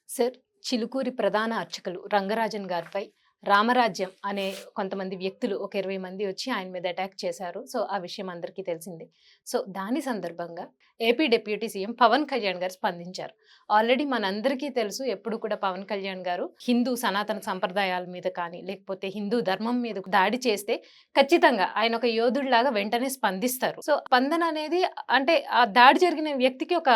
Sir, Chilukuri ప్రధాన అర్చకులు రంగరాజన్ గారిపై రామరాజ్యం అనే కొంతమంది వ్యక్తులు ఒక 20 మంది వచ్చి ఆయన మీద అటాక్ చేశారు. సో, ఆ విషయం అందరికీ తెలిసిందే. సో, దాని సందర్భంగా AP deputy CM Pawan Kalyan గారు స్పందించారు. ఆల్రెడీ మనందరికీ తెలుసు ఎప్పుడు కూడా పవన్ కళ్యాణ్ గారు హిందూ సనాతన సంప్రదాయాల మీద కానీ, లేకపోతే హిందూ ధర్మం మీద దాడి చేస్తే ఖచ్చితంగా ఆయన ఒక యోధుడిలాగా వెంటనే స్పందిస్తారు. సో, స్పందన అనేది అంటే ఆ దాడి జరిగిన వ్యక్తికి ఒక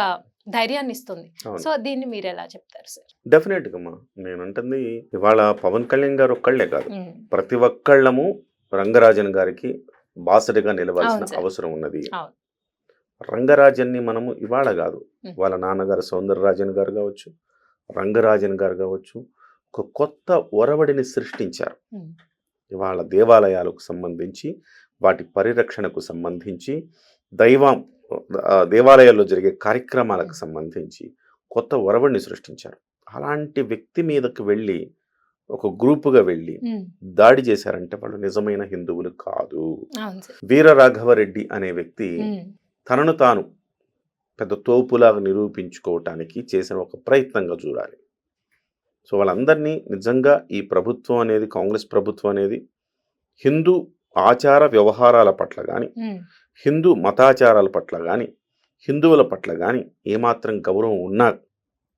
ధైర్యాన్ని ఇస్తుంది. అవును. సో, దీన్ని మీరెలా చెప్తారు సార్? డెఫినెట్‌గా అమ్మా. నేనంటుంది ఇవాళ పవన్ కళ్యాణ్ గారు ఒక్కళ్ళే కాదు. హ్మ్. ప్రతి ఒక్కళ్ళము రంగరాజన్ గారికి బాసటగా అవును నిలవాల్సిన సార్. అవసరం ఉన్నది. అవును. రంగరాజన్ని మనము ఇవాళ గాదు. హ్మ్. వాళ్ళ నాన్నగారు సౌందరరాజన్ గారు గావచ్చు, రంగరాజన్ గారు గావచ్చు, ఒక కొత్త ఒరవడిని సృష్టించారు. హ్మ్. ఇవాళ దేవాలయాలకు సంబంధించి, వాటి పరిరక్షణకు సంబంధించి, దైవం దేవాలయాల్లో జరిగే కార్యక్రమాలకు సంబంధించి కొత్త ఒరవడిని సృష్టించారు. అలాంటి వ్యక్తి మీదకు వెళ్ళి, ఒక గ్రూపుగా వెళ్ళి హ్మ్. దాడి చేశారంటే వాళ్ళు నిజమైన హిందువులు కాదు. అవును సార్. వీర రాఘవరెడ్డి అనే వ్యక్తి హ్మ్. తనను తాను పెద్ద తోపులాగా నిరూపించుకోవటానికి చేసిన ఒక ప్రయత్నంగా చూడాలి. సో వాళ్ళందరినీ నిజంగా ఈ ప్రభుత్వం అనేది, కాంగ్రెస్ ప్రభుత్వం అనేది హిందూ ఆచార వ్యవహారాల పట్ల కానీ, హ్మ్. హిందూ మతాచారాల పట్ల కానీ, హిందువుల పట్ల కానీ ఏమాత్రం గౌరవం ఉన్నా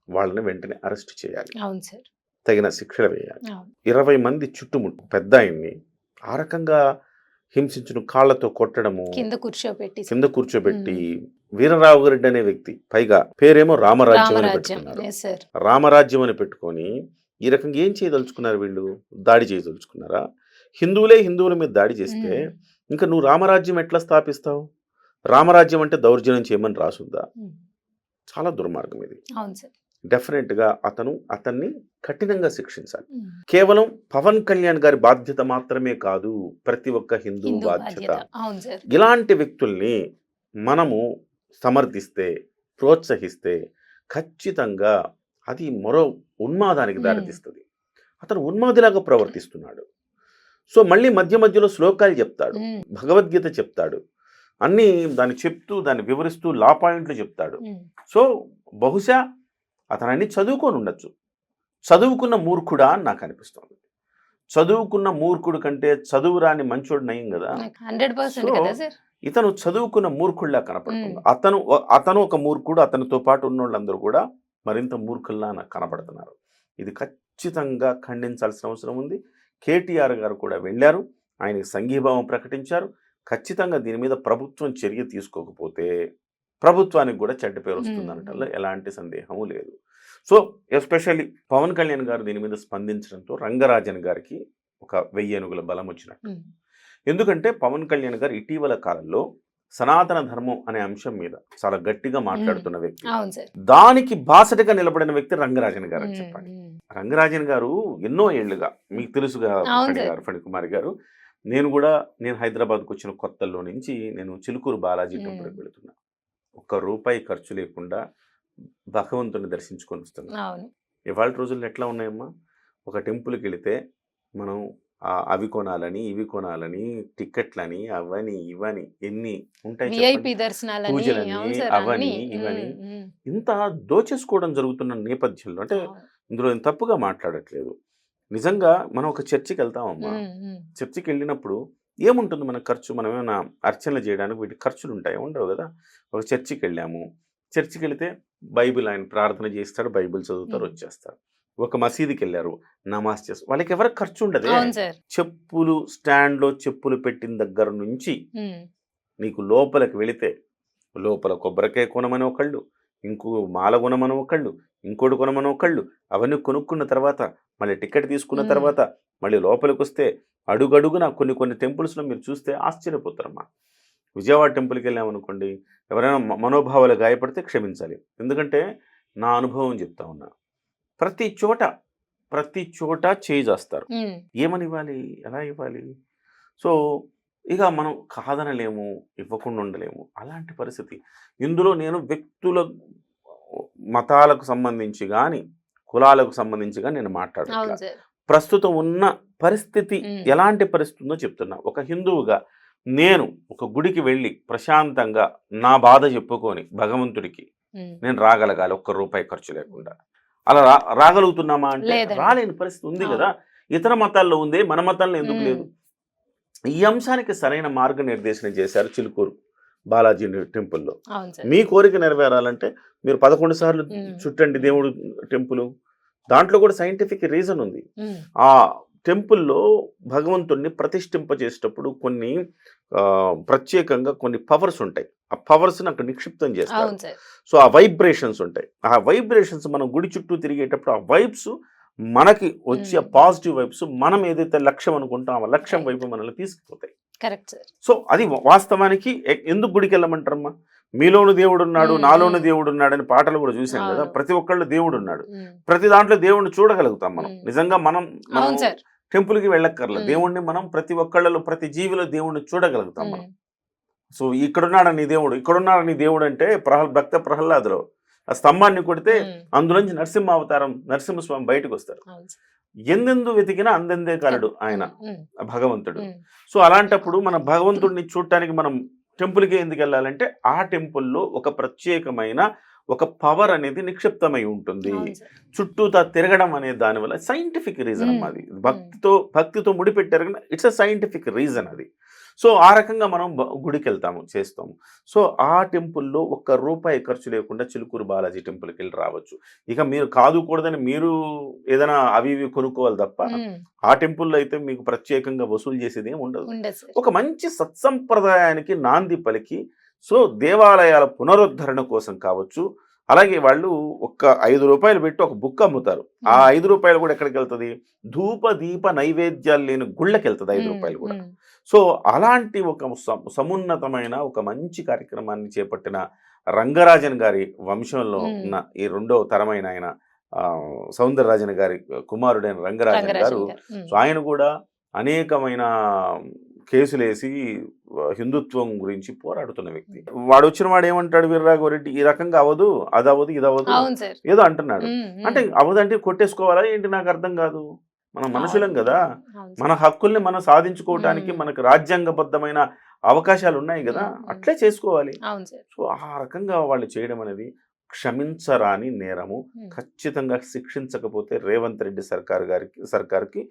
వాళ్ళని వెంటనే అరెస్ట్ చేయాలి. అవును సార్. తగిన శిక్షలు వేయాలి. అవును. 20 మంది చుట్టుముట్టు పెద్ద ఆయన్ని ఆ రకంగా హింసించడం, కాళ్ళతో కొట్టడము, కింద కూర్చోబెట్టి సార్. కింద కూర్చోబెట్టి వీరరాఘవరెడ్డి అనే వ్యక్తి, పైగా పేరేమో రామరాజ్యం అని రామరాజ్యం. పెట్టుకున్నారు. Yes sir. రామరాజ్యం అని పెట్టుకొని ఈ రకంగా ఏం చేయదలుచుకున్నారు వీళ్ళు? దాడి చేయదలుచుకున్నారా? హిందువులే హిందువుల మీద దాడి చేస్తే హ్మ్. ఇంకా నువ్వు రామరాజ్యం ఎట్లా స్థాపిస్తావు? రామరాజ్యం అంటే దౌర్జన్యం చేయమని రాసుందా? హ్మ్. చాలా దుర్మార్గం ఇది. అవును సార్. డెఫినెట్‌గా అతన్ని కఠినంగా శిక్షించాలి. హ్మ్. కేవలం పవన్ కళ్యాణ్ గారి బాధ్యత మాత్రమే కాదు, ప్రతి ఒక్క హిందువు హిందూ బాధ్యత. బాధ్యత. అవును సార్. ఇలాంటి వ్యక్తుల్ని మనము సమర్థిస్తే, ప్రోత్సహిస్తే ఖచ్చితంగా అది మరో ఉన్మాదానికి హ్మ్. దారితీస్తది. అతను ఉన్మాదిలాగా ప్రవర్తిస్తున్నాడు. సో మళ్ళీ మధ్య మధ్యలో శ్లోకాలు చెప్తాడు, హ్మ్. భగవద్గీత చెప్తాడు, అన్నీ దాన్ని చెప్తూ, దాన్ని వివరిస్తూ లా పాయింట్లు చెప్తాడు. హ్మ్. సో బహుశా అతను అన్ని చదువుకొని ఉండొచ్చు. చదువుకున్న మూర్ఖుడా అని నాకు అనిపిస్తుంది. చదువుకున్న మూర్ఖుడు కంటే చదువు రాని మంచోడు నయం కదా. నాకు 100% సో కదా సార్. ఇతను చదువుకున్న మూర్ఖుల్లా కనపడుతుంది. అతను ఒక మూర్ఖుడు, అతనితో పాటు ఉన్నోళ్ళందరూ కూడా మరింత మూర్ఖుల్లా నాకు కనపడుతున్నారు. ఇది ఖచ్చితంగా ఖండించాల్సిన అవసరం ఉంది. కేటీఆర్ గారు కూడా వెళ్ళారు, ఆయనకి సంఘీభావం ప్రకటించారు. ఖచ్చితంగా దీని మీద ప్రభుత్వం చర్య తీసుకోకపోతే ప్రభుత్వానికి కూడా చెడ్డ పేరు వస్తుందనటంలో ఎలాంటి సందేహము లేదు. సో ఎస్పెషల్లీ పవన్ కళ్యాణ్ గారు దీని మీద స్పందించడంతో రంగరాజన్ గారికి ఒక 1000 ఏనుగుల బలం వచ్చినట్టు. హ్మ్. ఎందుకంటే పవన్ కళ్యాణ్ గారు ఇటీవల కాలంలో సనాతన ధర్మం అనే అంశం మీద చాలా గట్టిగా మాట్లాడుతున్న వ్యక్తి. అవును సార్. దానికి బాసటగా నిలబడిన వ్యక్తి రంగరాజన్ గారు అని హ్మ్. చెప్పాలి. హ్మ్. రంగరాజన్ గారు ఎన్నో ఏళ్లుగా మీకు తెలుసుగా అవును సార్. ఫణికుమారి గారు, నేను హైదరాబాద్కు వచ్చిన కొత్తల్లో నుంచి నేను చిలుకూరు బాలాజీ టెంపుల్కి వెళుతున్నా. ఒక్క రూపాయి ఖర్చు లేకుండా భగవంతుని దర్శించుకొని వస్తున్నా. అవును. ఇవాళ రోజుల్లో ఎట్లా ఉన్నాయమ్మా? ఒక టెంపుల్కి వెళితే మనం అవి కొనాలని, ఇవి కొనాలని, టికెట్లని, అవని ఇవని ఎన్ని ఉంటాయి విఐపి చెప్పండి. దర్శనాలని. పూజలని, అవును సార్. అవని అన్నీ. ఇవని హ్మ్. హ్మ్. ఇంత దోచేసుకోవడం జరుగుతున్న నేపథ్యంలో, అంటే అవును. ఇందులో నేను తప్పుగా మాట్లాడట్లేదు. నిజంగా మనం ఒక చర్చికి వెళ్తామమ్మా. హ్మ్. హ్మ్. చర్చికి వెళ్ళినప్పుడు ఏముంటుంది మన ఖర్చు? మనం ఏమైనా అర్చనలు చేయడానికి వీటి ఖర్చులు ఉంటాయి? ఉండవు కదా. ఒక చర్చికి వెళ్ళాము, చర్చికి వెళితే బైబిల్ ఆయన ప్రార్థన చేస్తాడు, బైబిల్ చదువుతారు, హ్మ్. వచ్చేస్తారు. ఒక మసీదుకి వెళ్ళారు, నమాజ్ చేస్తారు, వాళ్ళకి ఎవరికి ఖర్చు ఉండదే. అవును సార్. చెప్పులు స్టాండ్లో చెప్పులు పెట్టిన దగ్గర నుంచి హ్మ్. నీకు లోపలికి వెళితే లోపల కొబ్బరికాయ కొనమని ఒకళ్ళు, ఇంకో మాల కొనమని ఒకళ్ళు, ఇంకోటి కొనమని ఒకళ్ళు, అవన్నీ కొనుక్కున్న తర్వాత మళ్ళీ టికెట్ తీసుకున్న హ్మ్. తర్వాత మళ్ళీ లోపలికి వస్తే అడుగడుగున కొన్ని టెంపుల్స్లో మీరు చూస్తే ఆశ్చర్యపోతారమ్మా. విజయవాడ టెంపుల్కి వెళ్ళామనుకోండి, ఎవరైనా మనోభావాలు గాయపడితే క్షమించాలి. ఎందుకంటే నా అనుభవం చెప్తా ఉన్నా. ప్రతి చోట చేయి చేస్తారు. హ్మ్. ఏమని ఇవ్వాలి? ఎలా ఇవ్వాలి? సో ఇక మనం కాదనలేము, ఇవ్వకుండా ఉండలేము. అలాంటి పరిస్థితి. ఇందులో నేను వ్యక్తుల మతాలకు సంబంధించి గాని, కులాలకు సంబంధించి గాని నేను మాట్లాడట్లా. అవును సార్. ప్రస్తుతం ఉన్న పరిస్థితి హ్మ్. ఎలాంటి పరిస్థితి ఉందో చెప్తున్నా. ఒక హిందువుగా నేను ఒక గుడికి వెళ్ళి ప్రశాంతంగా నా బాధ చెప్పుకొని భగవంతుడికి హ్మ్. నేను రాగలగాలి ఒక్క రూపాయి ఖర్చు లేకుండా. అలా రాగలుగుతున్నామా అంటే లేదండి. రాలేని పరిస్థితి ఉంది కదా. ఇతర మతాల్లో ఉంది, మన మతాల్లో ఎందుకు లేదు? ఈ అంశానికి సరైన మార్గనిర్దేశనం చేశారు చిలుకూరు బాలాజీ టెంపుల్లో. అవును సార్. మీ కోరిక నెరవేరాలంటే మీరు 11 సార్లు చుట్టండి దేవుడు టెంపుల్. దాంట్లో కూడా సైంటిఫిక్ రీజన్ ఉంది. ఆ టెంపుల్లో భగవంతుడిని ప్రతిష్ఠింపజేసేటప్పుడు కొన్ని ప్రత్యేకంగా కొన్ని పవర్స్ ఉంటాయి. ఆ పవర్స్ని అక్కడ నిక్షిప్తం చేస్తారు. అవును సార్. సో ఆ వైబ్రేషన్స్ ఉంటాయి. ఆ వైబ్రేషన్స్ మనం గుడి చుట్టూ తిరిగేటప్పుడు ఆ వైబ్స్ మనకి వచ్చే పాజిటివ్ వైబ్స్ మనం ఏదైతే లక్ష్యం అనుకుంటాం ఆ లక్ష్యం వైపు మనల్ని తీసుకుపోతాయి. Correct sir. సో అది వాస్తవానికి ఎందుకు గుడికి వెళ్ళమంటారమ్మా? మీలోను దేవుడు ఉన్నాడు, నాలోను దేవుడు ఉన్నాడు అని పాటలు కూడా చూసాం కదా. ప్రతి ఒక్కళ్ళు దేవుడు ఉన్నాడు. ప్రతి దాంట్లో దేవుడిని చూడగలుగుతాం మనం. నిజంగా మనం అవును సార్. టెంపుల్కి వెళ్ళక్కర్లేదు. దేవుణ్ణి మనం ప్రతి ఒక్కళ్ళలో ప్రతి జీవిలో దేవుణ్ణి చూడగలుగుతాం మనం. సో ఇక్కడున్నాడు నీ దేవుడు, ఇక్కడున్నాడు నీ దేవుడు అంటే భక్త ప్రహ్లాదులో ఆ స్తంభాన్ని కొడితే అందులోంచి నరసింహ అవతారం నరసింహస్వామి బయటకు వస్తారు. ఎందెందు వెతికినా అందెందే కాలడు ఆయన భగవంతుడు. సో అలాంటప్పుడు మన భగవంతుడిని చూడటానికి మనం టెంపుల్కి ఎందుకు వెళ్ళాలంటే ఆ టెంపుల్లో ఒక ప్రత్యేకమైన ఒక పవర్ అనేది నిక్షిప్తమై ఉంటుంది. చుట్టూతా తిరగడం అనే దానివల్ల సైంటిఫిక్ రీజన్ అమ్మా అది. భక్తితో ముడిపెట్టారు కానీ ఇట్స్ అ సైంటిఫిక్ రీజన్ అది. సో ఆ రకంగా మనం గుడికి వెళ్తాము, చేస్తాము. సో ఆ టెంపుల్లో ₹1 ఖర్చు లేకుండా చిలుకూరు బాలాజీ టెంపుల్కి వెళ్ళి రావచ్చు. ఇక మీరు కాదుకూడదని మీరు ఏదైనా అవి ఇవి కొనుక్కోవాలి తప్ప ఆ టెంపుల్లో అయితే మీకు ప్రత్యేకంగా వసూలు చేసేది ఏమి ఉండదు. ఒక మంచి సత్సంప్రదాయానికి నాంది పలికి సో దేవాలయాల పునరుద్ధరణ కోసం కావచ్చు. అలాగే వాళ్ళు ఒక ₹5 పెట్టి ఒక బుక్ అమ్ముతారు. ఆ ₹5 కూడా ఎక్కడికి వెళ్తుంది? ధూప దీప నైవేద్యాలు లేని గుళ్ళకి వెళ్తుంది ₹5 కూడా. సో అలాంటి ఒక సమున్నతమైన ఒక మంచి కార్యక్రమాన్ని చేపట్టిన రంగరాజన్ గారి వంశంలో ఉన్న ఈ 2వ తరమైన ఆయన సౌందరరాజన్ గారి కుమారుడైన రంగరాజన్ గారు. సో ఆయన కూడా అనేకమైన కేసులేసి హిందుత్వం గురించి పోరాడుతున్న వ్యక్తి. వాడు వచ్చిన వాడు ఏమంటాడు, వీర్రాఘవరెడ్డి ఈ రకంగా అవ్వదు, అది అవ్వదు, ఇది అవ్వదు ఏదో అంటున్నాడు. అంటే అవ్వదంటే కొట్టేసుకోవాలా ఏంటి నాకు అర్థం కాదు. మనం మనుషులం కదా, మన హక్కుల్ని మనం సాధించుకోవటానికి మనకు రాజ్యాంగబద్ధమైన అవకాశాలు ఉన్నాయి కదా, అట్లే చేసుకోవాలి. సో ఆ రకంగా వాళ్ళు చేయడం అనేది క్షమించరాని నేరము. ఖచ్చితంగా శిక్షించకపోతే రేవంత్ రెడ్డి సర్కార్కి